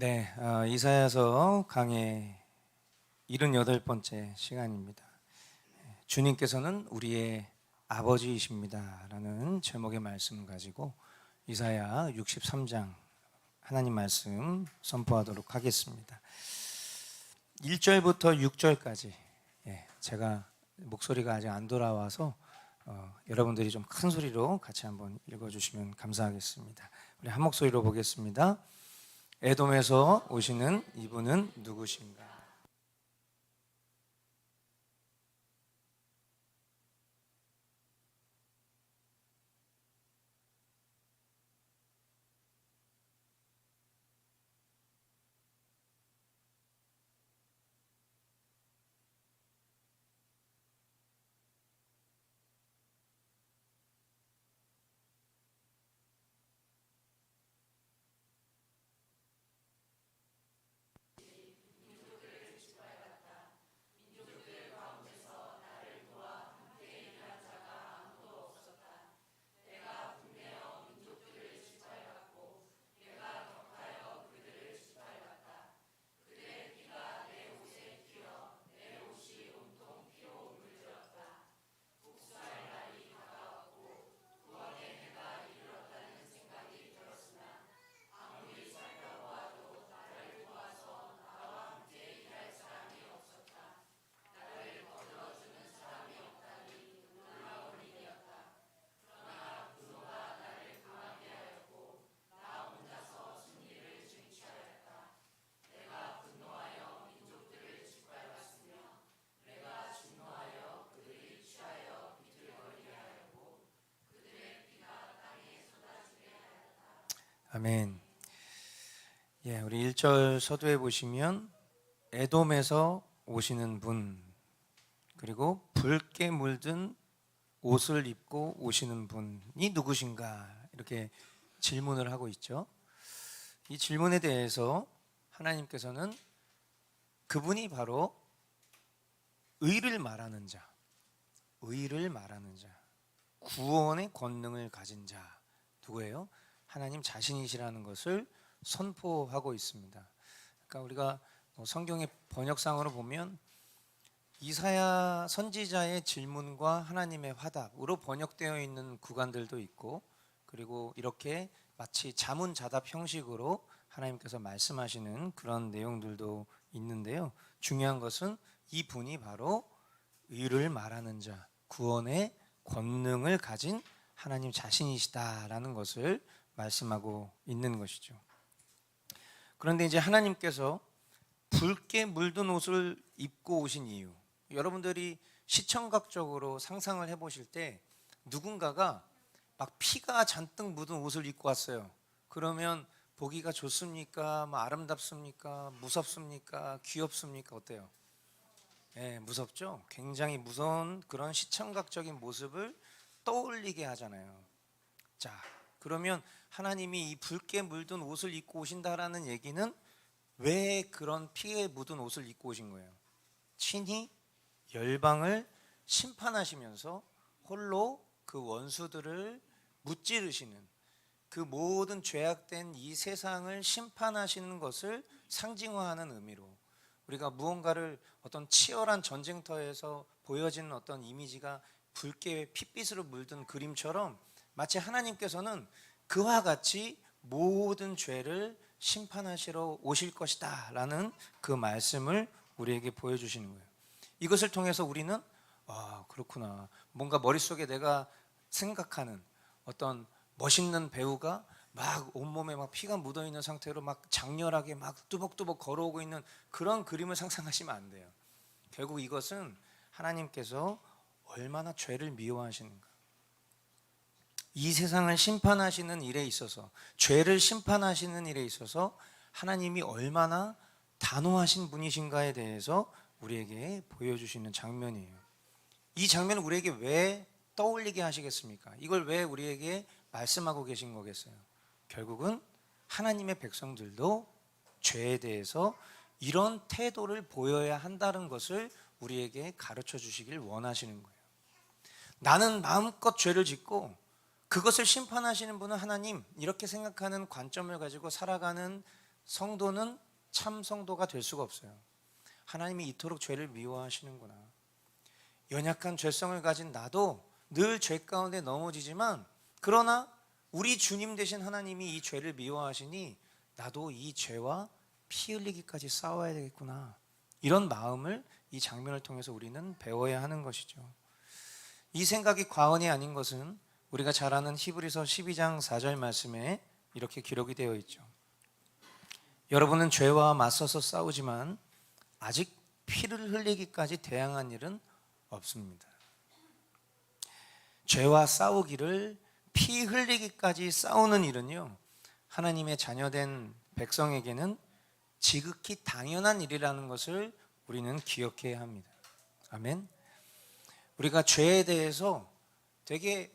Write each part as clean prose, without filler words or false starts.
네, 이사야서 강의 78번째 시간입니다. 주님께서는 우리의 아버지이십니다 라는 제목의 말씀을 가지고 이사야 63장 하나님 말씀 선포하도록 하겠습니다. 1절부터 6절까지 제가 목소리가 아직 안 돌아와서 여러분들이 좀 큰 소리로 같이 한번 읽어주시면 감사하겠습니다. 우리 한 목소리로 보겠습니다. 에돔에서 오시는 이분은 누구신가? 아멘. 우리 1절 서두에 보시면 에돔에서 오시는 분, 그리고 붉게 물든 옷을 입고 오시는 분이 누구신가 이렇게 질문을 하고 있죠. 이 질문에 대해서 하나님께서는 그분이 바로 의를 말하는 자, 구원의 권능을 가진 자 누구예요? 하나님 자신이시라는 것을 선포하고 있습니다. 그러니까 우리가 성경의 번역상으로 보면 이사야 선지자의 질문과 하나님의 화답으로 번역되어 있는 구간들도 있고, 그리고 이렇게 마치 자문자답 형식으로 하나님께서 말씀하시는 그런 내용들도 있는데요. 중요한 것은 이 분이 바로 의를 말하는 자, 구원의 권능을 가진 하나님 자신이시다라는 것을 말씀하고 있는 것이죠. 그런데 이제 하나님께서 붉게 물든 옷을 입고 오신 이유, 여러분들이 시청각적으로 상상을 해보실 때 누군가가 막 피가 잔뜩 묻은 옷을 입고 왔어요. 그러면 보기가 좋습니까? 아름답습니까? 무섭습니까? 귀엽습니까? 어때요? 무섭죠? 굉장히 무서운 그런 시청각적인 모습을 떠올리게 하잖아요. 자, 그러면 하나님이 이 붉게 물든 옷을 입고 오신다라는 얘기는 왜 그런 피에 묻은 옷을 입고 오신 거예요? 친히 열방을 심판하시면서 홀로 그 원수들을 무찌르시는, 그 모든 죄악된 이 세상을 심판하시는 것을 상징화하는 의미로, 우리가 무언가를 어떤 치열한 전쟁터에서 보여지는 어떤 이미지가 붉게 핏빛으로 물든 그림처럼 마치 하나님께서는 그와 같이 모든 죄를 심판하시러 오실 것이다 라는 그 말씀을 우리에게 보여주시는 거예요. 이것을 통해서 우리는 그렇구나, 뭔가 머릿속에 내가 생각하는 어떤 멋있는 배우가 막 온몸에 막 피가 묻어있는 상태로 막 장렬하게 막 뚜벅뚜벅 걸어오고 있는 그런 그림을 상상하시면 안 돼요. 결국 이것은 하나님께서 얼마나 죄를 미워하시는가, 이 세상을 심판하시는 일에 있어서, 죄를 심판하시는 일에 있어서 하나님이 얼마나 단호하신 분이신가에 대해서 우리에게 보여주시는 장면이에요. 이 장면을 우리에게 왜 떠올리게 하시겠습니까? 이걸 왜 우리에게 말씀하고 계신 거겠어요? 결국은 하나님의 백성들도 죄에 대해서 이런 태도를 보여야 한다는 것을 우리에게 가르쳐 주시길 원하시는 거예요. 나는 마음껏 죄를 짓고 그것을 심판하시는 분은 하나님, 이렇게 생각하는 관점을 가지고 살아가는 성도는 참 성도가 될 수가 없어요. 하나님이 이토록 죄를 미워하시는구나. 연약한 죄성을 가진 나도 늘 죄 가운데 넘어지지만, 그러나 우리 주님 되신 하나님이 이 죄를 미워하시니 나도 이 죄와 피 흘리기까지 싸워야 되겠구나. 이런 마음을 이 장면을 통해서 우리는 배워야 하는 것이죠. 이 생각이 과언이 아닌 것은 우리가 잘 아는 히브리서 12장 4절 말씀에 이렇게 기록이 되어 있죠. 여러분은 죄와 맞서서 싸우지만 아직 피를 흘리기까지 대항한 일은 없습니다. 죄와 싸우기를 피 흘리기까지 싸우는 일은요, 하나님의 자녀된 백성에게는 지극히 당연한 일이라는 것을 우리는 기억해야 합니다. 아멘. 우리가 죄에 대해서 되게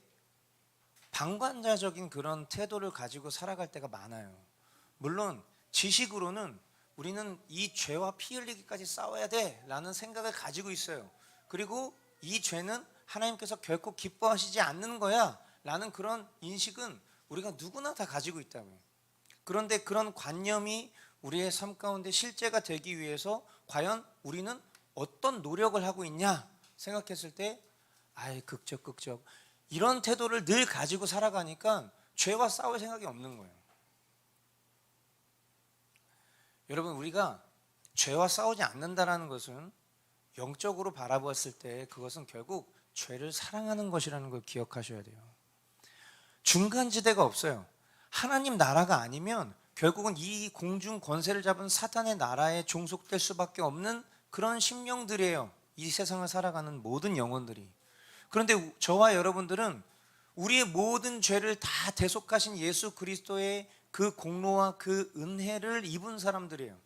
방관자적인 그런 태도를 가지고 살아갈 때가 많아요. 물론 지식으로는 우리는 이 죄와 피 흘리기까지 싸워야 돼 라는 생각을 가지고 있어요. 그리고 이 죄는 하나님께서 결코 기뻐하시지 않는 거야 라는 그런 인식은 우리가 누구나 다 가지고 있다고요. 그런데 그런 관념이 우리의 삶 가운데 실제가 되기 위해서 과연 우리는 어떤 노력을 하고 있냐 생각했을 때, 극적 이런 태도를 늘 가지고 살아가니까 죄와 싸울 생각이 없는 거예요. 여러분, 우리가 죄와 싸우지 않는다는 것은 영적으로 바라보았을 때 그것은 결국 죄를 사랑하는 것이라는 걸 기억하셔야 돼요. 중간지대가 없어요. 하나님 나라가 아니면 결국은 이 공중 권세를 잡은 사탄의 나라에 종속될 수밖에 없는 그런 심령들이에요. 이 세상을 살아가는 모든 영혼들이. 그런데 저와 여러분들은 우리의 모든 죄를 다 대속하신 예수 그리스도의 그 공로와 그 은혜를 입은 사람들이에요.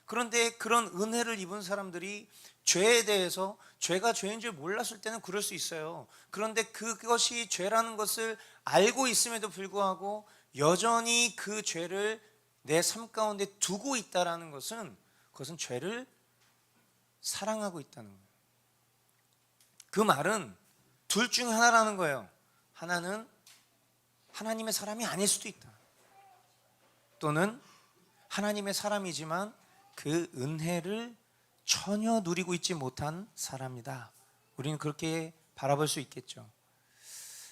그런데 그런 은혜를 입은 사람들이 죄에 대해서 죄가 죄인 줄 몰랐을 때는 그럴 수 있어요. 그런데 그것이 죄라는 것을 알고 있음에도 불구하고 여전히 그 죄를 내 삶 가운데 두고 있다는 것은, 그것은 죄를 사랑하고 있다는 거예요. 그 말은 둘 중 하나라는 거예요. 하나는 하나님의 사람이 아닐 수도 있다. 또는 하나님의 사람이지만 그 은혜를 전혀 누리고 있지 못한 사람이다. 우리는 그렇게 바라볼 수 있겠죠.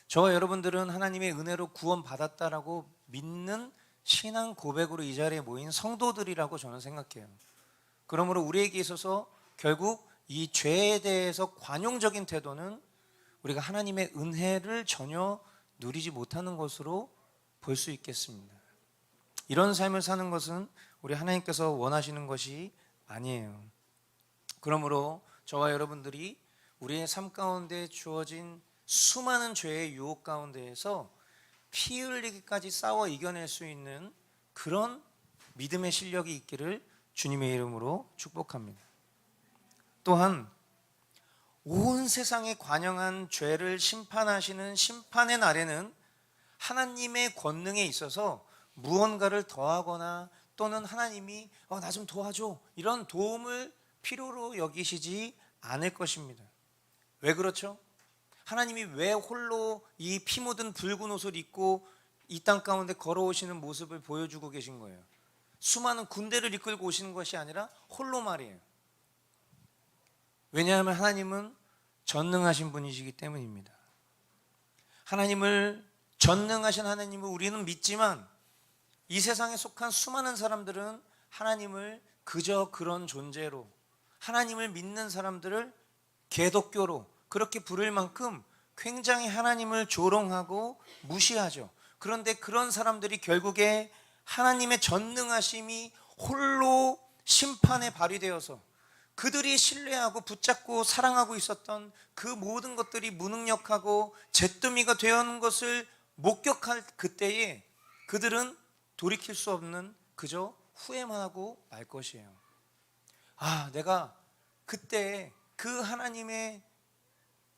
저와 여러분들은 하나님의 은혜로 구원받았다라고 믿는 신앙 고백으로 이 자리에 모인 성도들이라고 저는 생각해요. 그러므로 우리에게 있어서 결국 이 죄에 대해서 관용적인 태도는 우리가 하나님의 은혜를 전혀 누리지 못하는 것으로 볼 수 있겠습니다. 이런 삶을 사는 것은 우리 하나님께서 원하시는 것이 아니에요. 그러므로 저와 여러분들이 우리의 삶 가운데 주어진 수많은 죄의 유혹 가운데에서 피 흘리기까지 싸워 이겨낼 수 있는 그런 믿음의 실력이 있기를 주님의 이름으로 축복합니다. 또한 온 세상에 관영한 죄를 심판하시는 심판의 날에는 하나님의 권능에 있어서 무언가를 더하거나 또는 하나님이 나 좀 도와줘 이런 도움을 필요로 여기시지 않을 것입니다. 왜 그렇죠? 하나님이 왜 홀로 이 피 묻은 붉은 옷을 입고 이 땅 가운데 걸어오시는 모습을 보여주고 계신 거예요? 수많은 군대를 이끌고 오시는 것이 아니라 홀로 말이에요. 왜냐하면 하나님은 전능하신 분이시기 때문입니다. 하나님을, 전능하신 하나님을 우리는 믿지만 이 세상에 속한 수많은 사람들은 하나님을 그저 그런 존재로, 하나님을 믿는 사람들을 개독교로 그렇게 부를 만큼 굉장히 하나님을 조롱하고 무시하죠. 그런데 그런 사람들이 결국에 하나님의 전능하심이 홀로 심판에 발휘되어서 그들이 신뢰하고 붙잡고 사랑하고 있었던 그 모든 것들이 무능력하고 잿더미가 되어오는 것을 목격할 그때에 그들은 돌이킬 수 없는 그저 후회만 하고 말 것이에요. 내가 그때 그 하나님의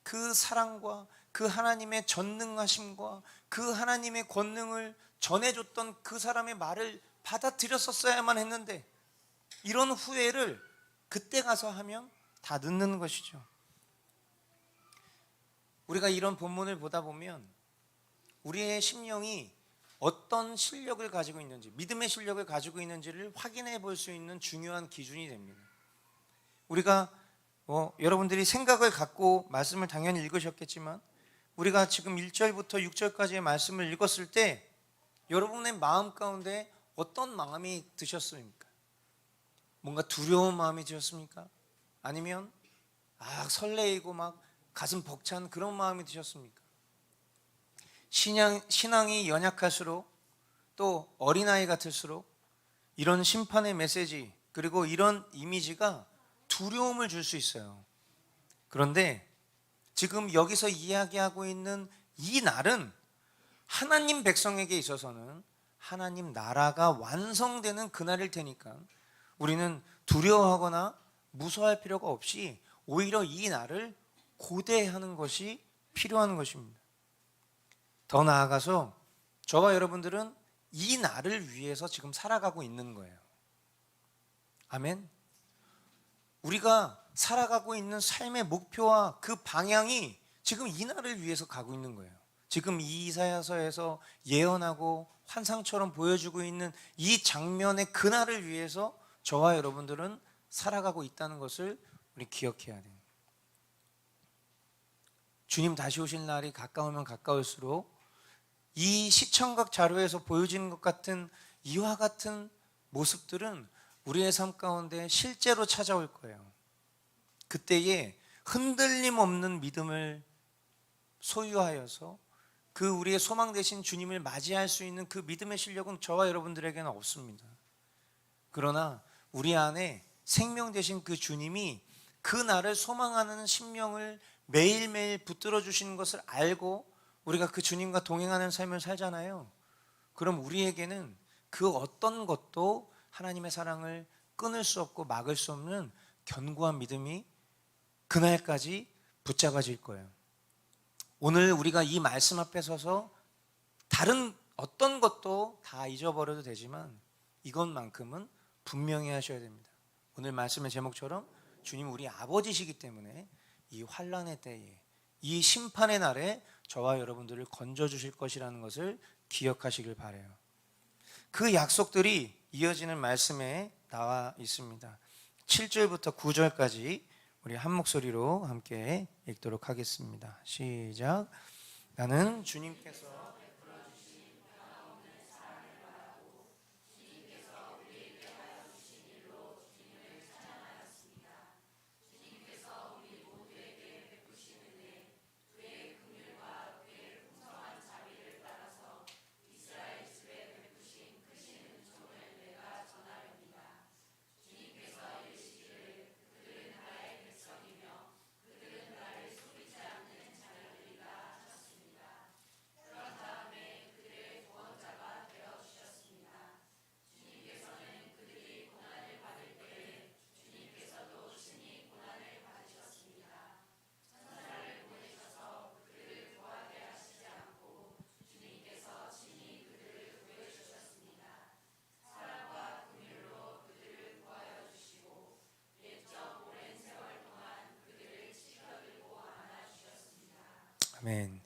그 사랑과 그 하나님의 전능하심과 그 하나님의 권능을 전해줬던 그 사람의 말을 받아들였었어야만 했는데, 이런 후회를 그때 가서 하면 다 늦는 것이죠. 우리가 이런 본문을 보다 보면 우리의 심령이 어떤 실력을 가지고 있는지, 믿음의 실력을 가지고 있는지를 확인해 볼 수 있는 중요한 기준이 됩니다. 우리가 여러분들이 생각을 갖고 말씀을 당연히 읽으셨겠지만 우리가 지금 1절부터 6절까지의 말씀을 읽었을 때 여러분의 마음 가운데 어떤 마음이 드셨습니까? 뭔가 두려운 마음이 드셨습니까? 아니면 설레이고 막 가슴 벅찬 그런 마음이 드셨습니까? 신앙이 연약할수록 또 어린아이 같을수록 이런 심판의 메시지 그리고 이런 이미지가 두려움을 줄 수 있어요. 그런데 지금 여기서 이야기하고 있는 이 날은 하나님 백성에게 있어서는 하나님 나라가 완성되는 그날일 테니까 우리는 두려워하거나 무서워할 필요가 없이 오히려 이 날을 고대하는 것이 필요한 것입니다. 더 나아가서 저와 여러분들은 이 날을 위해서 지금 살아가고 있는 거예요. 아멘. 우리가 살아가고 있는 삶의 목표와 그 방향이 지금 이 날을 위해서 가고 있는 거예요. 지금 이 이사야서에서 예언하고 환상처럼 보여주고 있는 이 장면의 그날을 위해서 저와 여러분들은 살아가고 있다는 것을 우리 기억해야 돼요. 주님 다시 오실 날이 가까우면 가까울수록 이 시청각 자료에서 보여지는 것 같은 이와 같은 모습들은 우리의 삶 가운데 실제로 찾아올 거예요. 그때에 흔들림 없는 믿음을 소유하여서 그 우리의 소망 되신 주님을 맞이할 수 있는 그 믿음의 실력은 저와 여러분들에게는 없습니다. 그러나 우리 안에 생명 되신 그 주님이 그 날을 소망하는 심령을 매일매일 붙들어 주시는 것을 알고 우리가 그 주님과 동행하는 삶을 살잖아요. 그럼 우리에게는 그 어떤 것도 하나님의 사랑을 끊을 수 없고 막을 수 없는 견고한 믿음이 그날까지 붙잡아질 거예요. 오늘 우리가 이 말씀 앞에 서서 다른 어떤 것도 다 잊어버려도 되지만 이것만큼은 분명히 하셔야 됩니다. 오늘 말씀의 제목처럼 주님 우리 아버지시기 때문에 이 환난의 때에 이 심판의 날에 저와 여러분들을 건져주실 것이라는 것을 기억하시길 바라요. 그 약속들이 이어지는 말씀에 나와 있습니다. 7절부터 9절까지 우리 한 목소리로 함께 읽도록 하겠습니다. 시작. 나는 주님께서 아멘.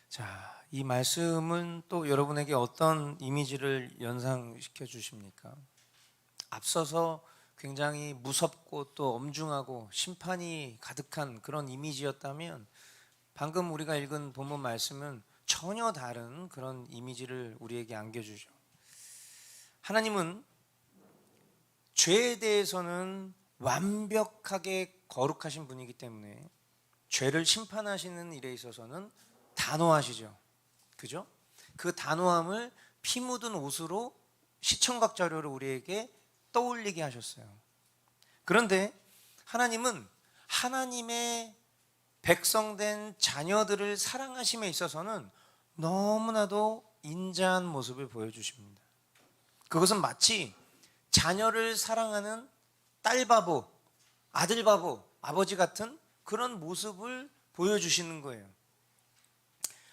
자, 이 말씀은 또 여러분에게 어떤 이미지를 연상시켜 주십니까? 앞서서 굉장히 무섭고 또 엄중하고 심판이 가득한 그런 이미지였다면 방금 우리가 읽은 본문 말씀은 전혀 다른 그런 이미지를 우리에게 안겨주죠. 하나님은 죄에 대해서는 완벽하게 거룩하신 분이기 때문에 죄를 심판하시는 일에 있어서는 단호하시죠. 그죠? 그 단호함을 피 묻은 옷으로 시청각 자료를 우리에게 떠올리게 하셨어요. 그런데 하나님은 하나님의 백성된 자녀들을 사랑하심에 있어서는 너무나도 인자한 모습을 보여주십니다. 그것은 마치 자녀를 사랑하는 딸 바보, 아들 바보, 아버지 같은 그런 모습을 보여주시는 거예요.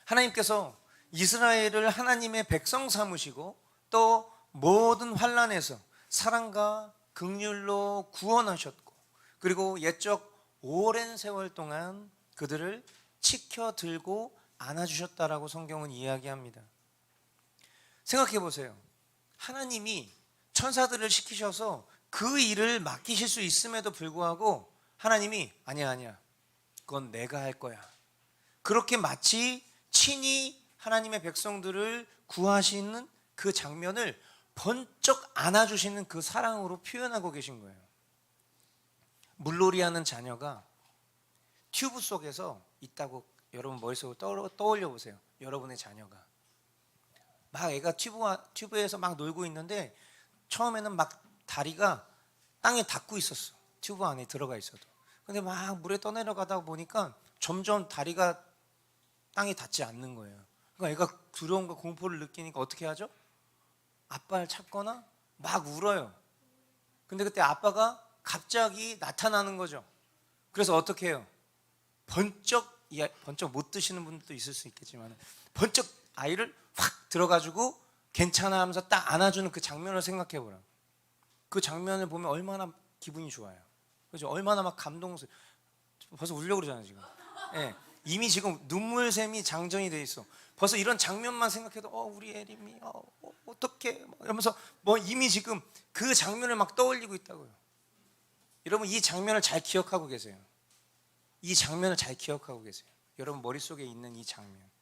하나님께서 이스라엘을 하나님의 백성 삼으시고 또 모든 환난에서 사랑과 긍휼로 구원하셨고 그리고 옛적 오랜 세월 동안 그들을 지켜 들고 안아주셨다라고 성경은 이야기합니다. 생각해 보세요. 하나님이 천사들을 시키셔서 그 일을 맡기실 수 있음에도 불구하고 하나님이 아니야 그건 내가 할 거야. 그렇게 마치 친히 하나님의 백성들을 구하시는 그 장면을 번쩍 안아주시는 그 사랑으로 표현하고 계신 거예요. 물놀이하는 자녀가 튜브 속에서 있다고 여러분 머릿속으로 떠올려 보세요. 여러분의 자녀가 막 애가 튜브에서 막 놀고 있는데 처음에는 막 다리가 땅에 닿고 있었어. 튜브 안에 들어가 있어도. 근데 막 물에 떠내려가다 보니까 점점 다리가 땅에 닿지 않는 거예요. 그러니까 애가 두려움과 공포를 느끼니까 어떻게 하죠? 아빠를 찾거나 막 울어요. 근데 그때 아빠가 갑자기 나타나는 거죠. 그래서 어떻게 해요? 번쩍 못 드시는 분들도 있을 수 있겠지만 번쩍 아이를 확 들어가지고 괜찮아 하면서 딱 안아주는 그 장면을 생각해 보라. 그 장면을 보면 얼마나 기분이 좋아요. 그죠? 얼마나 막 감동스러워. 벌써 울려고 그러잖아요 지금. 예, 이미 지금 눈물샘이 장전이 돼 있어. 벌써 이런 장면만 생각해도 우리 애림이 어떻게 이러면서 뭐 이미 지금 그 장면을 막 떠올리고 있다고요. 여러분 이 장면을 잘 기억하고 계세요. 이 장면을 잘 기억하고 계세요. 여러분 머릿속에 있는 이 장면.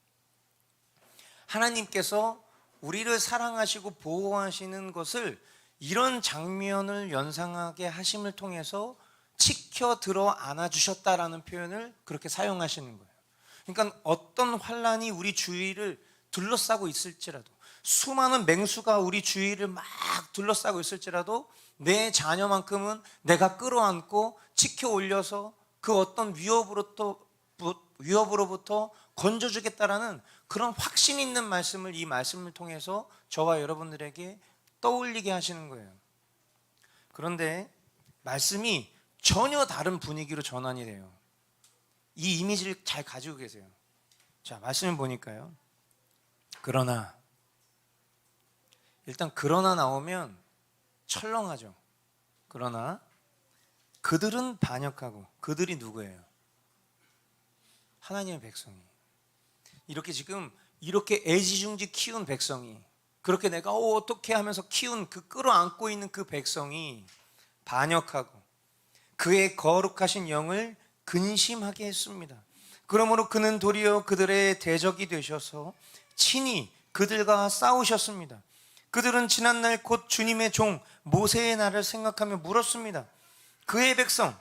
하나님께서 우리를 사랑하시고 보호하시는 것을 이런 장면을 연상하게 하심을 통해서 치켜 들어 안아주셨다라는 표현을 그렇게 사용하시는 거예요. 그러니까 어떤 환란이 우리 주위를 둘러싸고 있을지라도, 수많은 맹수가 우리 주위를 막 둘러싸고 있을지라도 내 자녀만큼은 내가 끌어안고 치켜 올려서 그 어떤 위협으로부터 건져주겠다라는 그런 확신 있는 말씀을 이 말씀을 통해서 저와 여러분들에게 떠올리게 하시는 거예요. 그런데 말씀이 전혀 다른 분위기로 전환이 돼요. 이 이미지를 잘 가지고 계세요. 자, 말씀을 보니까요. 그러나 일단 그러나 나오면 철렁하죠. 그러나 그들은 반역하고, 그들이 누구예요? 하나님의 백성이. 이렇게 애지중지 키운 백성이, 그렇게 내가 어떻게 하면서 키운 그 끌어안고 있는 그 백성이 반역하고 그의 거룩하신 영을 근심하게 했습니다. 그러므로 그는 도리어 그들의 대적이 되셔서 친히 그들과 싸우셨습니다. 그들은 지난날 곧 주님의 종 모세의 날을 생각하며 물었습니다. 그의 백성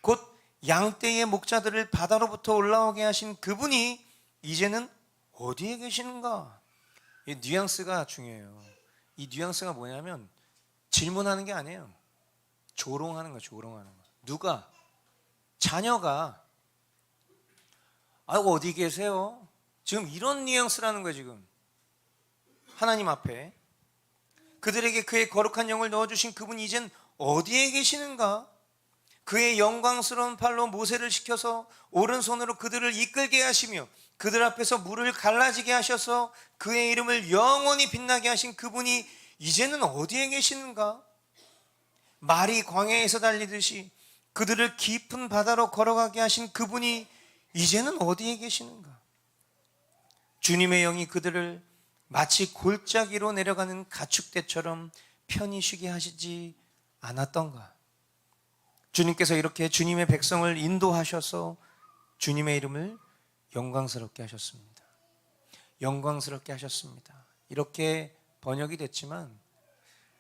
곧 양떼의 목자들을 바다로부터 올라오게 하신 그분이 이제는 어디에 계시는가? 이 뉘앙스가 중요해요. 이 뉘앙스가 뭐냐면 질문하는 게 아니에요. 조롱하는 거예요. 조롱하는 거. 누가? 자녀가 아이고 어디 계세요? 지금 이런 뉘앙스라는 거예요. 지금 하나님 앞에 그들에게 그의 거룩한 영을 넣어주신 그분이 이젠 어디에 계시는가? 그의 영광스러운 팔로 모세를 시켜서 오른손으로 그들을 이끌게 하시며 그들 앞에서 물을 갈라지게 하셔서 그의 이름을 영원히 빛나게 하신 그분이 이제는 어디에 계시는가? 말이 광야에서 달리듯이 그들을 깊은 바다로 걸어가게 하신 그분이 이제는 어디에 계시는가? 주님의 영이 그들을 마치 골짜기로 내려가는 가축대처럼 편히 쉬게 하시지 않았던가? 주님께서 이렇게 주님의 백성을 인도하셔서 주님의 이름을 영광스럽게 하셨습니다. 영광스럽게 하셨습니다. 이렇게 번역이 됐지만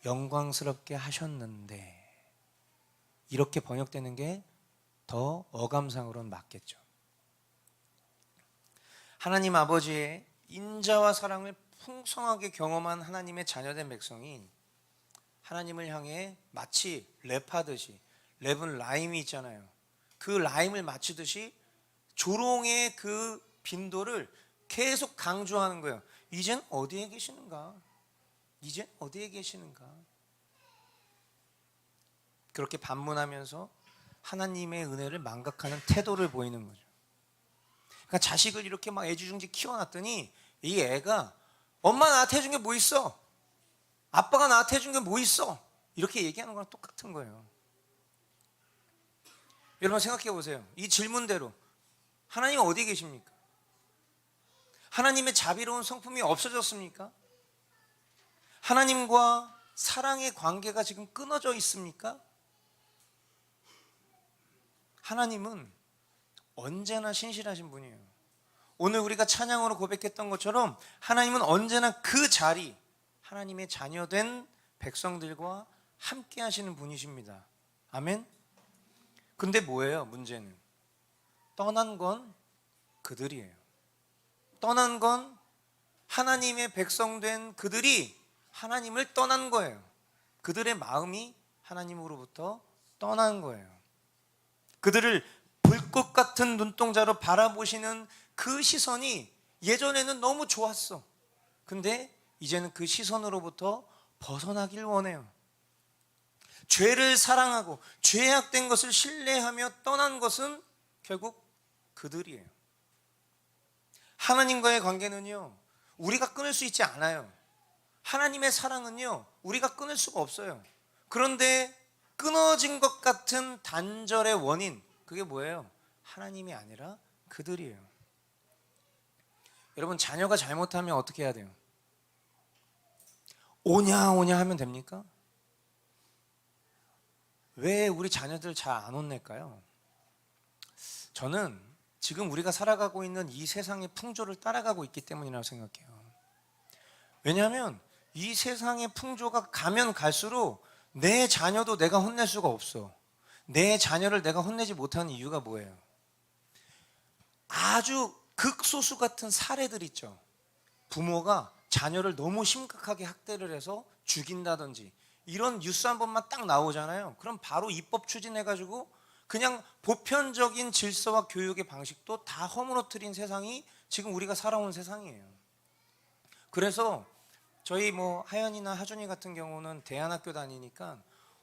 영광스럽게 하셨는데 이렇게 번역되는 게 더 어감상으로는 맞겠죠. 하나님 아버지의 인자와 사랑을 풍성하게 경험한 하나님의 자녀된 백성이 하나님을 향해 마치 랩하듯이, 랩은 라임이 있잖아요. 그 라임을 맞추듯이 조롱의 그 빈도를 계속 강조하는 거예요. 이젠 어디에 계시는가? 이젠 어디에 계시는가? 그렇게 반문하면서 하나님의 은혜를 망각하는 태도를 보이는 거죠. 그러니까 자식을 이렇게 막 애지중지 키워놨더니 이 애가 엄마 나한테 해준 게 뭐 있어? 아빠가 나한테 해준 게 뭐 있어? 이렇게 얘기하는 거랑 똑같은 거예요. 여러분 생각해 보세요. 이 질문대로 하나님 어디 계십니까? 하나님의 자비로운 성품이 없어졌습니까? 하나님과 사랑의 관계가 지금 끊어져 있습니까? 하나님은 언제나 신실하신 분이에요. 오늘 우리가 찬양으로 고백했던 것처럼 하나님은 언제나 그 자리, 하나님의 자녀된 백성들과 함께 하시는 분이십니다. 아멘. 근데 뭐예요? 문제는 떠난 건 그들이에요. 떠난 건 하나님의 백성된 그들이 하나님을 떠난 거예요. 그들의 마음이 하나님으로부터 떠난 거예요. 그들을 불꽃 같은 눈동자로 바라보시는 그 시선이 예전에는 너무 좋았어. 근데 이제는 그 시선으로부터 벗어나길 원해요. 죄를 사랑하고 죄악된 것을 신뢰하며 떠난 것은 결국 그들이에요. 하나님과의 관계는요, 우리가 끊을 수 있지 않아요. 하나님의 사랑은요, 우리가 끊을 수가 없어요. 그런데 끊어진 것 같은 단절의 원인, 그게 뭐예요? 하나님이 아니라 그들이에요. 여러분, 자녀가 잘못하면 어떻게 해야 돼요? 오냐 오냐 하면 됩니까? 왜 우리 자녀들 잘 안 혼낼까요? 저는 지금 우리가 살아가고 있는 이 세상의 풍조를 따라가고 있기 때문이라고 생각해요. 왜냐하면 이 세상의 풍조가 가면 갈수록 내 자녀도 내가 혼낼 수가 없어. 내 자녀를 내가 혼내지 못하는 이유가 뭐예요? 아주 극소수 같은 사례들 있죠. 부모가 자녀를 너무 심각하게 학대를 해서 죽인다든지 이런 뉴스 한 번만 딱 나오잖아요. 그럼 바로 입법 추진해가지고 그냥 보편적인 질서와 교육의 방식도 다 허물어뜨린 세상이 지금 우리가 살아온 세상이에요. 그래서 저희 하연이나 하준이 같은 경우는 대안학교 다니니까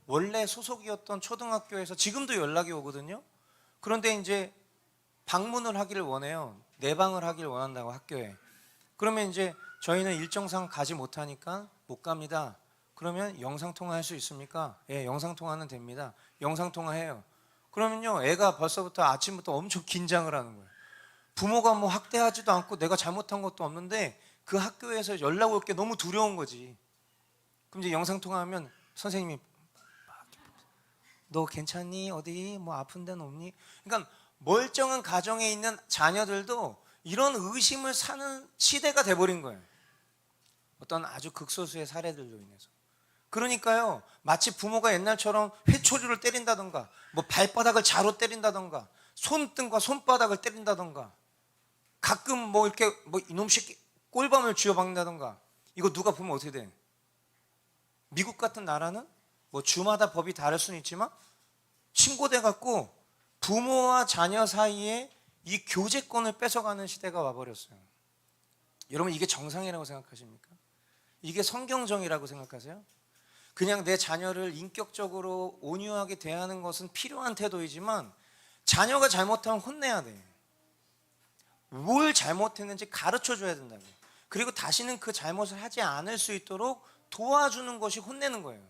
원래 소속이었던 초등학교에서 지금도 연락이 오거든요. 그런데 이제 방문을 하기를 원해요. 내방을 하기를 원한다고 학교에. 그러면 이제 저희는 일정상 가지 못하니까 못 갑니다. 그러면 영상통화 할 수 있습니까? 예, 영상통화는 됩니다. 영상통화해요. 그러면요, 애가 벌써부터 아침부터 엄청 긴장을 하는 거예요. 부모가 학대하지도 않고 내가 잘못한 것도 없는데 그 학교에서 연락 올 게 너무 두려운 거지. 그럼 이제 영상통화하면 선생님이 너 괜찮니? 어디 아픈 데는 없니? 그러니까 멀쩡한 가정에 있는 자녀들도 이런 의심을 사는 시대가 돼버린 거예요. 어떤 아주 극소수의 사례들로 인해서. 그러니까요, 마치 부모가 옛날처럼 회초리를 때린다던가 발바닥을 자로 때린다던가 손등과 손바닥을 때린다던가 가끔 이렇게 이놈 새끼 꼴밤을 쥐어박는다던가 이거 누가 보면 어떻게 돼? 미국 같은 나라는 주마다 법이 다를 수는 있지만 신고돼 갖고 부모와 자녀 사이에 이 교제권을 뺏어가는 시대가 와버렸어요. 여러분, 이게 정상이라고 생각하십니까? 이게 성경정의라고 생각하세요? 그냥 내 자녀를 인격적으로 온유하게 대하는 것은 필요한 태도이지만 자녀가 잘못하면 혼내야 돼. 뭘 잘못했는지 가르쳐줘야 된다고. 그리고 다시는 그 잘못을 하지 않을 수 있도록 도와주는 것이 혼내는 거예요.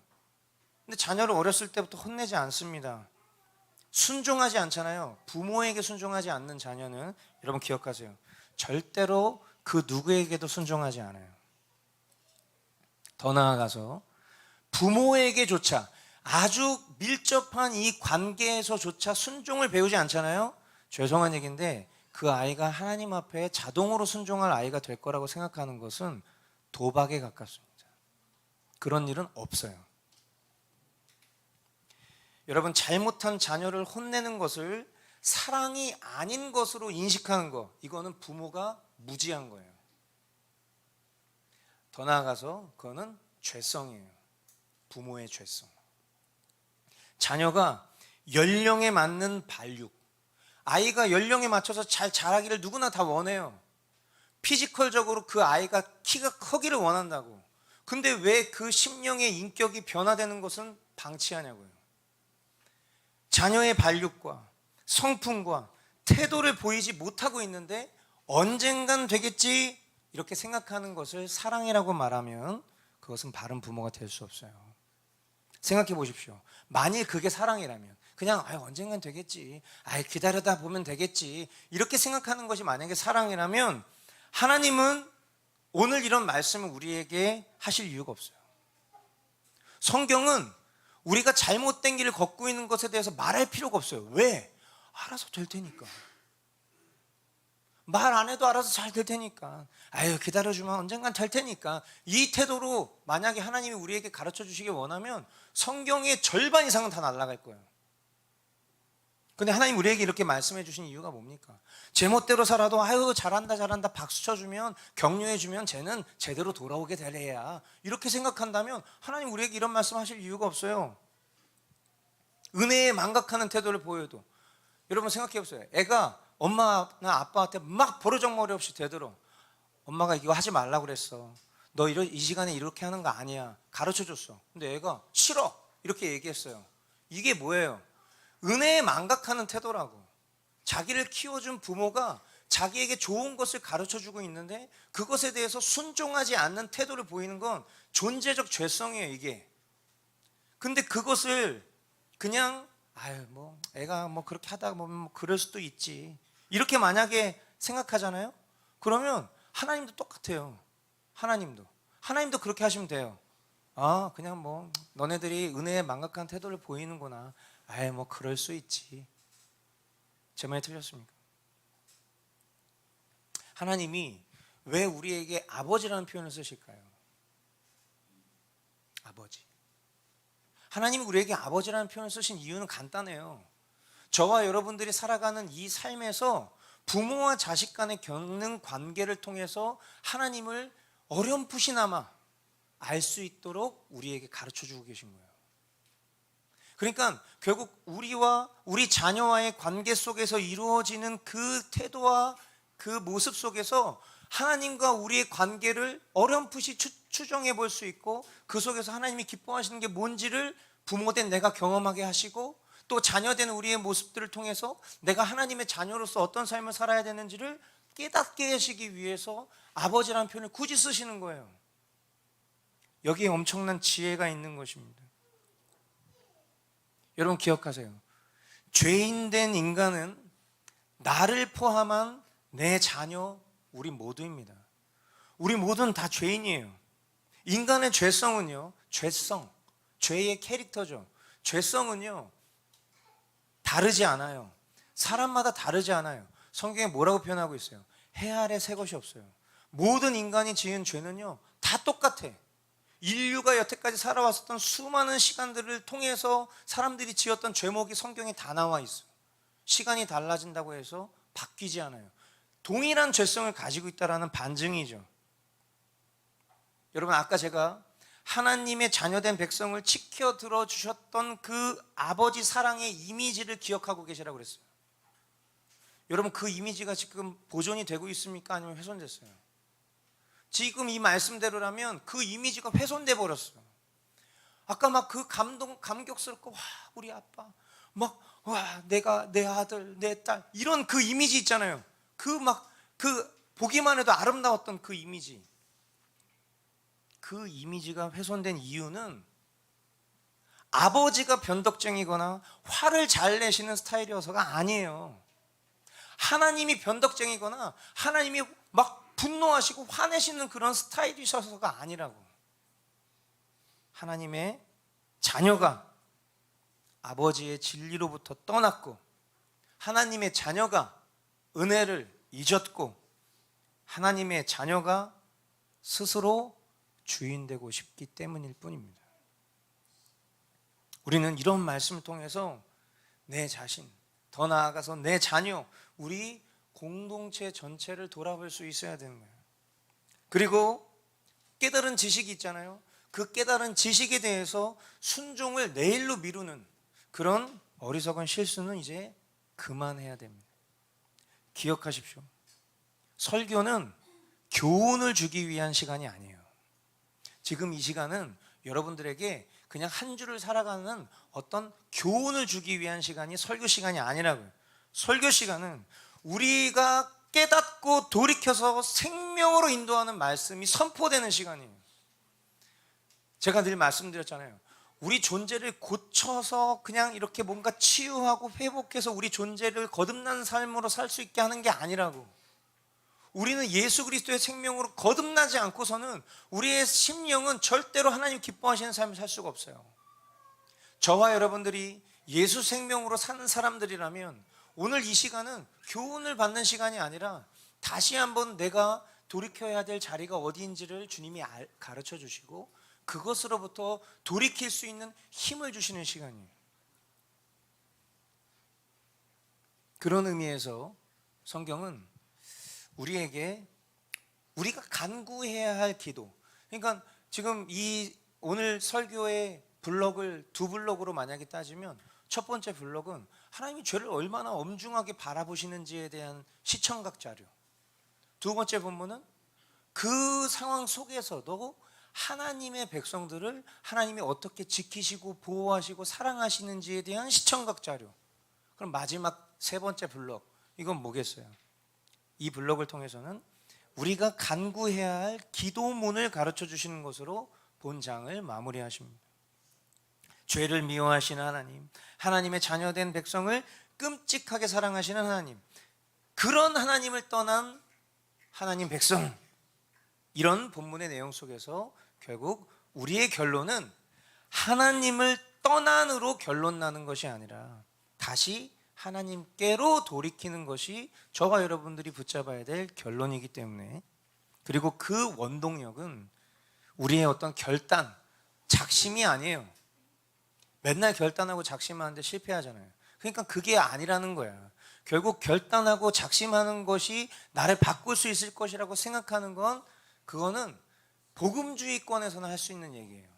근데 자녀를 어렸을 때부터 혼내지 않습니다. 순종하지 않잖아요. 부모에게 순종하지 않는 자녀는 여러분 기억하세요. 절대로 그 누구에게도 순종하지 않아요. 더 나아가서 부모에게조차 아주 밀접한 이 관계에서조차 순종을 배우지 않잖아요. 죄송한 얘기인데 그 아이가 하나님 앞에 자동으로 순종할 아이가 될 거라고 생각하는 것은 도박에 가깝습니다. 그런 일은 없어요. 여러분, 잘못한 자녀를 혼내는 것을 사랑이 아닌 것으로 인식하는 것, 이거는 부모가 무지한 거예요. 더 나아가서 그거는 죄성이에요. 부모의 죄성. 자녀가 연령에 맞는 발육, 아이가 연령에 맞춰서 잘 자라기를 누구나 다 원해요. 피지컬적으로 그 아이가 키가 크기를 원한다고. 근데 왜 그 심령의 인격이 변화되는 것은 방치하냐고요. 자녀의 발육과 성품과 태도를 보이지 못하고 있는데 언젠간 되겠지 이렇게 생각하는 것을 사랑이라고 말하면 그것은 바른 부모가 될 수 없어요. 생각해 보십시오. 만일 그게 사랑이라면 그냥 언젠간 되겠지, 기다려다 보면 되겠지 이렇게 생각하는 것이 만약에 사랑이라면 하나님은 오늘 이런 말씀을 우리에게 하실 이유가 없어요. 성경은 우리가 잘못된 길을 걷고 있는 것에 대해서 말할 필요가 없어요. 왜? 알아서 될 테니까. 말 안 해도 알아서 잘 될 테니까. 아유, 기다려주면 언젠간 될 테니까. 이 태도로 만약에 하나님이 우리에게 가르쳐 주시길 원하면 성경의 절반 이상은 다 날아갈 거예요. 근데 하나님 우리에게 이렇게 말씀해 주신 이유가 뭡니까? 제멋대로 살아도 아유 잘한다 잘한다 박수 쳐주면 격려해 주면 쟤는 제대로 돌아오게 될 애야, 이렇게 생각한다면 하나님 우리에게 이런 말씀하실 이유가 없어요. 은혜에 망각하는 태도를 보여도, 여러분 생각해 보세요. 애가 엄마나 아빠한테 막 버르장머리 없이 되들어. 엄마가 이거 하지 말라고 그랬어. 너 이 시간에 이렇게 하는 거 아니야. 가르쳐 줬어. 근데 애가 싫어 이렇게 얘기했어요. 이게 뭐예요? 은혜에 망각하는 태도라고. 자기를 키워준 부모가 자기에게 좋은 것을 가르쳐주고 있는데 그것에 대해서 순종하지 않는 태도를 보이는 건 존재적 죄성이에요, 이게. 근데 그것을 그냥 아유 뭐 애가 뭐 그렇게 하다가 뭐 그럴 수도 있지, 이렇게 만약에 생각하잖아요. 그러면 하나님도 똑같아요. 하나님도 그렇게 하시면 돼요. 아 그냥 뭐 너네들이 은혜에 망각한 태도를 보이는구나. 아이 뭐 그럴 수 있지. 제 말이 틀렸습니까? 하나님이 왜 우리에게 아버지라는 표현을 쓰실까요? 아버지. 하나님이 우리에게 아버지라는 표현을 쓰신 이유는 간단해요. 저와 여러분들이 살아가는 이 삶에서 부모와 자식 간에 겪는 관계를 통해서 하나님을 어렴풋이나마 알 수 있도록 우리에게 가르쳐주고 계신 거예요. 그러니까 결국 우리와 우리 자녀와의 관계 속에서 이루어지는 그 태도와 그 모습 속에서 하나님과 우리의 관계를 어렴풋이 추정해 볼 수 있고, 그 속에서 하나님이 기뻐하시는 게 뭔지를 부모된 내가 경험하게 하시고, 또 자녀된 우리의 모습들을 통해서 내가 하나님의 자녀로서 어떤 삶을 살아야 되는지를 깨닫게 하시기 위해서 아버지라는 표현을 굳이 쓰시는 거예요. 여기에 엄청난 지혜가 있는 것입니다. 여러분 기억하세요. 죄인된 인간은 나를 포함한 내 자녀, 우리 모두입니다. 우리 모두는 다 죄인이에요. 인간의 죄성은요, 죄의 캐릭터죠. 죄성은요 다르지 않아요. 사람마다 다르지 않아요. 성경에 뭐라고 표현하고 있어요? 해 아래 새 것이 없어요. 모든 인간이 지은 죄는요 다 똑같아. 인류가 여태까지 살아왔었던 수많은 시간들을 통해서 사람들이 지었던 죄목이 성경에 다 나와 있어요. 시간이 달라진다고 해서 바뀌지 않아요. 동일한 죄성을 가지고 있다는 반증이죠. 여러분 아까 제가 하나님의 자녀된 백성을 지켜 들어주셨던 그 아버지 사랑의 이미지를 기억하고 계시라고 그랬어요. 여러분 그 이미지가 지금 보존이 되고 있습니까? 아니면 훼손됐어요? 지금 이 말씀대로라면 그 이미지가 훼손돼 버렸어요. 아까 막 그 감격스럽고 와 우리 아빠 막 와 내가 내 아들 내 딸 이런 그 이미지 있잖아요. 그 보기만 해도 아름다웠던 그 이미지. 그 이미지가 훼손된 이유는 아버지가 변덕쟁이거나 화를 잘 내시는 스타일이어서가 아니에요. 하나님이 변덕쟁이거나 하나님이 막 분노하시고 화내시는 그런 스타일이셔서가 아니라고. 하나님의 자녀가 아버지의 진리로부터 떠났고, 하나님의 자녀가 은혜를 잊었고, 하나님의 자녀가 스스로 주인 되고 싶기 때문일 뿐입니다. 우리는 이런 말씀을 통해서 내 자신, 더 나아가서 내 자녀, 우리 공동체 전체를 돌아볼 수 있어야 되는 거예요. 그리고 깨달은 지식이 있잖아요. 그 깨달은 지식에 대해서 순종을 내일로 미루는 그런 어리석은 실수는 이제 그만해야 됩니다. 기억하십시오. 설교는 교훈을 주기 위한 시간이 아니에요. 지금 이 시간은 여러분들에게 그냥 한 주를 살아가는 어떤 교훈을 주기 위한 시간이 설교 시간이 아니라고요. 설교 시간은 우리가 깨닫고 돌이켜서 생명으로 인도하는 말씀이 선포되는 시간이에요. 제가 늘 말씀드렸잖아요. 우리 존재를 고쳐서 그냥 이렇게 뭔가 치유하고 회복해서 우리 존재를 거듭난 삶으로 살 수 있게 하는 게 아니라고. 우리는 예수 그리스도의 생명으로 거듭나지 않고서는 우리의 심령은 절대로 하나님 기뻐하시는 삶을 살 수가 없어요. 저와 여러분들이 예수 생명으로 사는 사람들이라면 오늘 이 시간은 교훈을 받는 시간이 아니라 다시 한번 내가 돌이켜야 될 자리가 어디인지를 주님이 가르쳐 주시고 그것으로부터 돌이킬 수 있는 힘을 주시는 시간이에요. 그런 의미에서 성경은 우리에게 우리가 간구해야 할 기도, 그러니까 지금 이 오늘 설교의 블록을 두 블록으로 만약에 따지면 첫 번째 블록은 하나님이 죄를 얼마나 엄중하게 바라보시는지에 대한 시청각 자료, 두 번째 본문은 그 상황 속에서도 하나님의 백성들을 하나님이 어떻게 지키시고 보호하시고 사랑하시는지에 대한 시청각 자료. 그럼 마지막 세 번째 블록, 이건 뭐겠어요? 이 블록을 통해서는 우리가 간구해야 할 기도문을 가르쳐 주시는 것으로 본장을 마무리하십니다. 죄를 미워하시는 하나님, 하나님의 자녀된 백성을 끔찍하게 사랑하시는 하나님, 그런 하나님을 떠난 하나님 백성, 이런 본문의 내용 속에서 결국 우리의 결론은 하나님을 떠난으로 결론 나는 것이 아니라 다시 하나님께로 돌이키는 것이 저와 여러분들이 붙잡아야 될 결론이기 때문에, 그리고 그 원동력은 우리의 어떤 결단, 작심이 아니에요. 맨날 결단하고 작심하는데 실패하잖아요. 그러니까 그게 아니라는 거야. 결국 결단하고 작심하는 것이 나를 바꿀 수 있을 것이라고 생각하는 건, 그거는 복음주의권에서는 할 수 있는 얘기예요.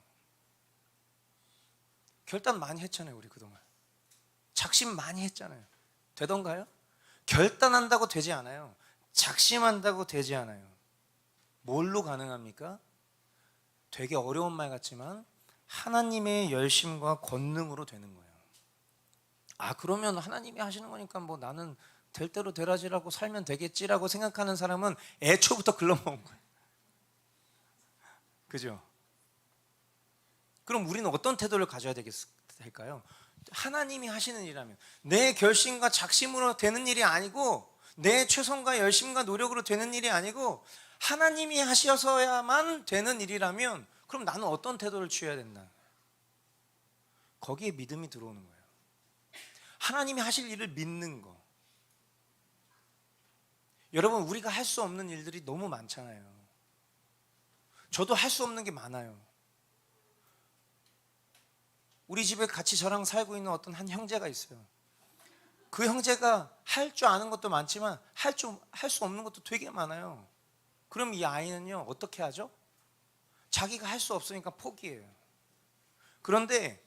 결단 많이 했잖아요. 우리 그동안 작심 많이 했잖아요. 되던가요? 결단한다고 되지 않아요. 작심한다고 되지 않아요. 뭘로 가능합니까? 되게 어려운 말 같지만 하나님의 열심과 권능으로 되는 거예요. 아, 그러면 하나님이 하시는 거니까 뭐 나는 될 대로 되라지라고 살면 되겠지라고 생각하는 사람은 애초부터 글러먹은 거예요. 그죠? 그럼 우리는 어떤 태도를 가져야 될까요? 하나님이 하시는 일이라면, 내 결심과 작심으로 되는 일이 아니고 내 최선과 열심과 노력으로 되는 일이 아니고 하나님이 하셔서야만 되는 일이라면, 그럼 나는 어떤 태도를 취해야 된다? 거기에 믿음이 들어오는 거예요. 하나님이 하실 일을 믿는 거. 여러분, 우리가 할 수 없는 일들이 너무 많잖아요. 저도 할 수 없는 게 많아요. 우리 집에 같이 저랑 살고 있는 어떤 한 형제가 있어요. 그 형제가 할 줄 아는 것도 많지만 할 수 없는 것도 되게 많아요. 그럼 이 아이는요, 어떻게 하죠? 자기가 할 수 없으니까 포기해요. 그런데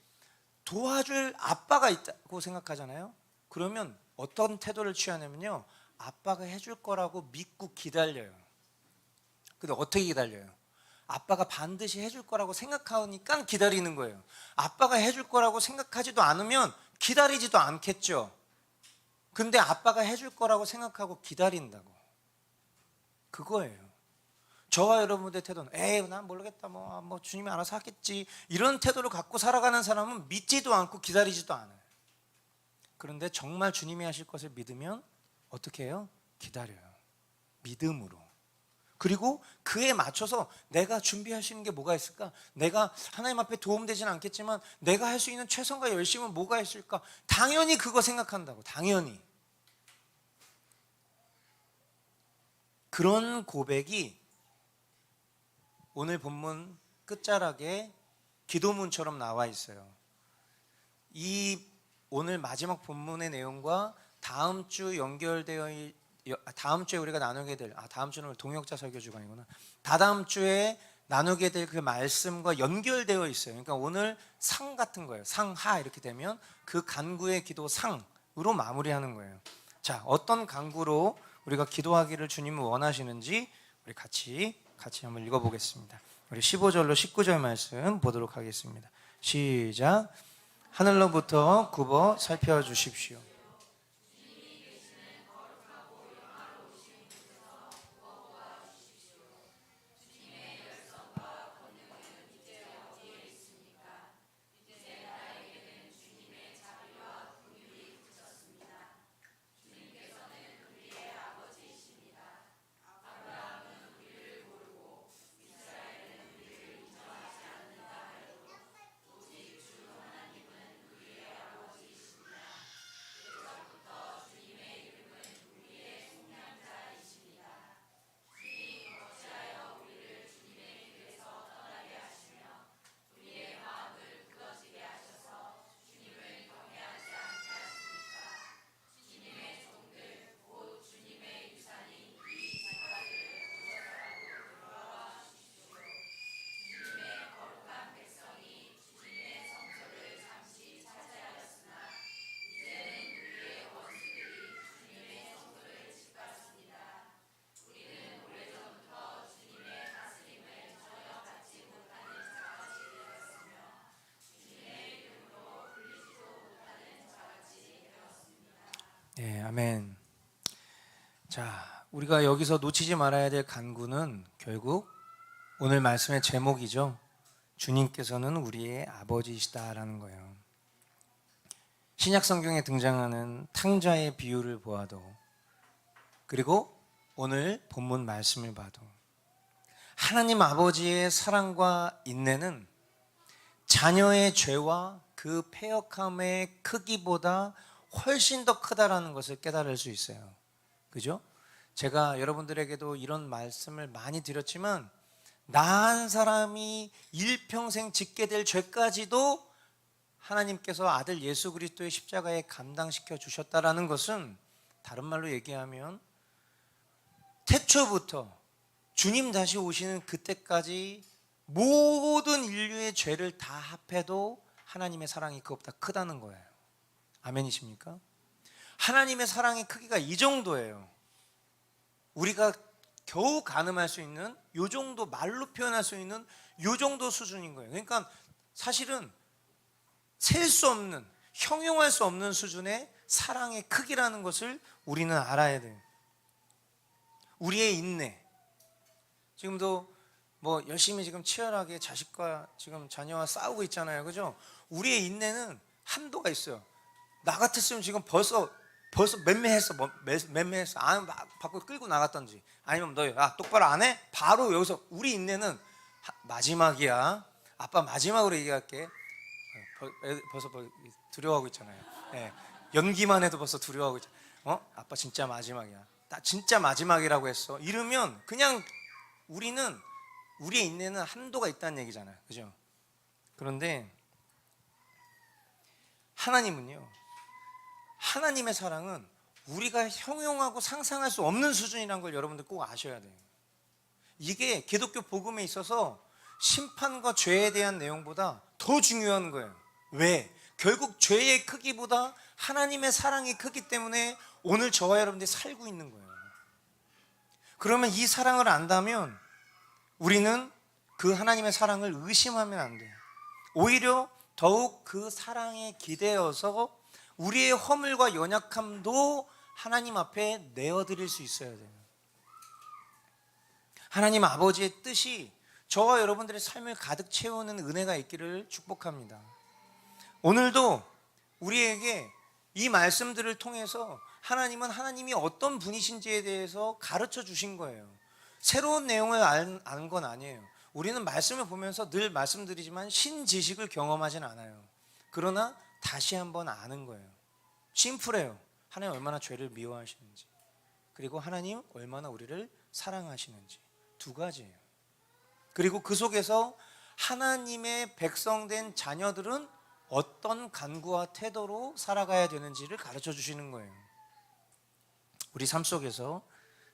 도와줄 아빠가 있다고 생각하잖아요. 그러면 어떤 태도를 취하냐면요, 아빠가 해줄 거라고 믿고 기다려요. 근데 어떻게 기다려요? 아빠가 반드시 해줄 거라고 생각하니까 기다리는 거예요. 아빠가 해줄 거라고 생각하지도 않으면 기다리지도 않겠죠. 근데 아빠가 해줄 거라고 생각하고 기다린다고. 그거예요. 저와 여러분들의 태도는 에이 난 모르겠다, 뭐 주님이 알아서 하겠지, 이런 태도를 갖고 살아가는 사람은 믿지도 않고 기다리지도 않아요. 그런데 정말 주님이 하실 것을 믿으면 어떻게 해요? 기다려요. 믿음으로. 그리고 그에 맞춰서 내가 준비할 수 있는 게 뭐가 있을까? 내가 하나님 앞에 도움되지는 않겠지만 내가 할 수 있는 최선과 열심은 뭐가 있을까? 당연히 그거 생각한다고. 당연히. 그런 고백이 오늘 본문 끝자락에 기도문처럼 나와 있어요. 이 오늘 마지막 본문의 내용과 다음 주 연결되어, 다음 주에 우리가 나누게 될, 다음 주는 동역자 설교 주간이구나. 다다음 주에 나누게 될 그 말씀과 연결되어 있어요. 그러니까 오늘 상 같은 거예요. 상하 이렇게 되면 그 간구의 기도 상으로 마무리하는 거예요. 자, 어떤 간구로 우리가 기도하기를 주님은 원하시는지 우리 같이 한번 읽어보겠습니다. 우리 15절로 19절 말씀 보도록 하겠습니다. 시작. 하늘로부터 굽어 살펴주십시오. 아멘. 자, 우리가 여기서 놓치지 말아야 될 간구는 결국 오늘 말씀의 제목이죠. 주님께서는 우리의 아버지시다라는 거예요. 신약 성경에 등장하는 탕자의 비유를 보아도, 그리고 오늘 본문 말씀을 봐도 하나님 아버지의 사랑과 인내는 자녀의 죄와 그 패역함의 크기보다 훨씬 더 크다라는 것을 깨달을 수 있어요. 그죠? 제가 여러분들에게도 이런 말씀을 많이 드렸지만, 나 한 사람이 일평생 짓게 될 죄까지도 하나님께서 아들 예수 그리스도의 십자가에 감당시켜 주셨다라는 것은, 다른 말로 얘기하면 태초부터 주님 다시 오시는 그때까지 모든 인류의 죄를 다 합해도 하나님의 사랑이 그것보다 크다는 거예요. 아멘이십니까? 하나님의 사랑의 크기가 이 정도예요. 우리가 겨우 가늠할 수 있는, 요 정도 말로 표현할 수 있는 요 정도 수준인 거예요. 그러니까 사실은 셀 수 없는, 형용할 수 없는 수준의 사랑의 크기라는 것을 우리는 알아야 돼요. 우리의 인내, 지금도 뭐 열심히 지금 치열하게 자식과 지금 자녀와 싸우고 있잖아요. 그죠? 우리의 인내는 한도가 있어요. 나 같았으면 지금 벌써 맴매했어. 막 밖으로 끌고 나갔던지, 아니면 너 똑바로 안 해? 바로 여기서 우리 인내는 마지막이야. 아빠 마지막으로 얘기할게. 벌써 두려워하고 있잖아요. 네. 연기만 해도 벌써 두려워하고 있잖아요. 아빠 진짜 마지막이야. 나 진짜 마지막이라고 했어. 이러면 그냥 우리의 인내는 한도가 있다는 얘기잖아요. 그죠? 그런데 하나님은요, 하나님의 사랑은 우리가 형용하고 상상할 수 없는 수준이라는 걸 여러분들 꼭 아셔야 돼요. 이게 기독교 복음에 있어서 심판과 죄에 대한 내용보다 더 중요한 거예요. 왜? 결국 죄의 크기보다 하나님의 사랑이 크기 때문에 오늘 저와 여러분들이 살고 있는 거예요. 그러면 이 사랑을 안다면 우리는 그 하나님의 사랑을 의심하면 안 돼요. 오히려 더욱 그 사랑에 기대어서 우리의 허물과 연약함도 하나님 앞에 내어드릴 수 있어야 돼요. 하나님 아버지의 뜻이 저와 여러분들의 삶을 가득 채우는 은혜가 있기를 축복합니다. 오늘도 우리에게 이 말씀들을 통해서 하나님은 하나님이 어떤 분이신지에 대해서 가르쳐 주신 거예요. 새로운 내용을 아는 건 아니에요. 우리는 말씀을 보면서 늘 말씀드리지만 신지식을 경험하진 않아요. 그러나 다시 한번 아는 거예요. 심플해요. 하나님 얼마나 죄를 미워하시는지, 그리고 하나님 얼마나 우리를 사랑하시는지, 두 가지예요. 그리고 그 속에서 하나님의 백성된 자녀들은 어떤 간구와 태도로 살아가야 되는지를 가르쳐 주시는 거예요. 우리 삶 속에서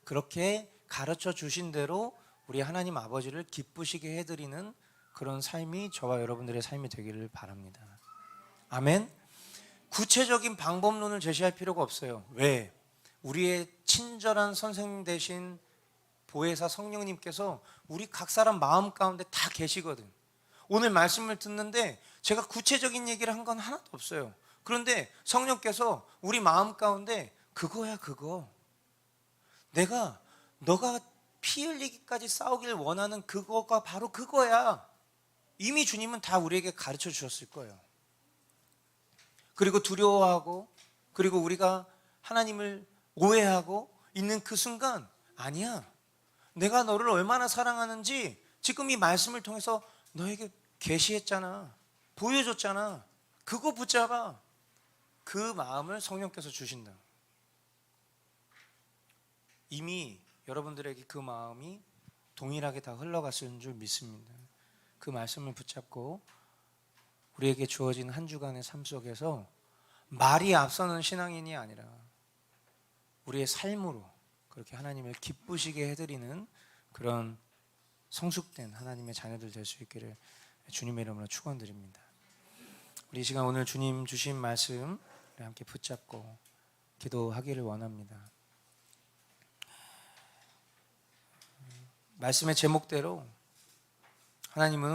그렇게 가르쳐 주신 대로 우리 하나님 아버지를 기쁘시게 해드리는 그런 삶이 저와 여러분들의 삶이 되기를 바랍니다. 아멘. 구체적인 방법론을 제시할 필요가 없어요. 왜? 우리의 친절한 선생님 되신 보혜사 성령님께서 우리 각 사람 마음 가운데 다 계시거든. 오늘 말씀을 듣는데 제가 구체적인 얘기를 한 건 하나도 없어요. 그런데 성령께서 우리 마음 가운데 그거야, 그거. 너가 피 흘리기까지 싸우길 원하는 그거가 바로 그거야. 이미 주님은 다 우리에게 가르쳐 주셨을 거예요. 그리고 두려워하고, 그리고 우리가 하나님을 오해하고 있는 그 순간, 아니야, 내가 너를 얼마나 사랑하는지 지금 이 말씀을 통해서 너에게 계시했잖아, 보여줬잖아. 그거 붙잡아. 그 마음을 성령께서 주신다. 이미 여러분들에게 그 마음이 동일하게 다 흘러갔을 줄 믿습니다. 그 말씀을 붙잡고 우리에게 주어진 한 주간의 삶 속에서 말이 앞서는 신앙인이 아니라 우리의 삶으로 그렇게 하나님을 기쁘시게 해드리는 그런 성숙된 하나님의 자녀들 될 수 있기를 주님의 이름으로 축원드립니다. 우리 이 시간 오늘 주님 주신 말씀 함께 붙잡고 기도하기를 원합니다. 말씀의 제목대로 하나님은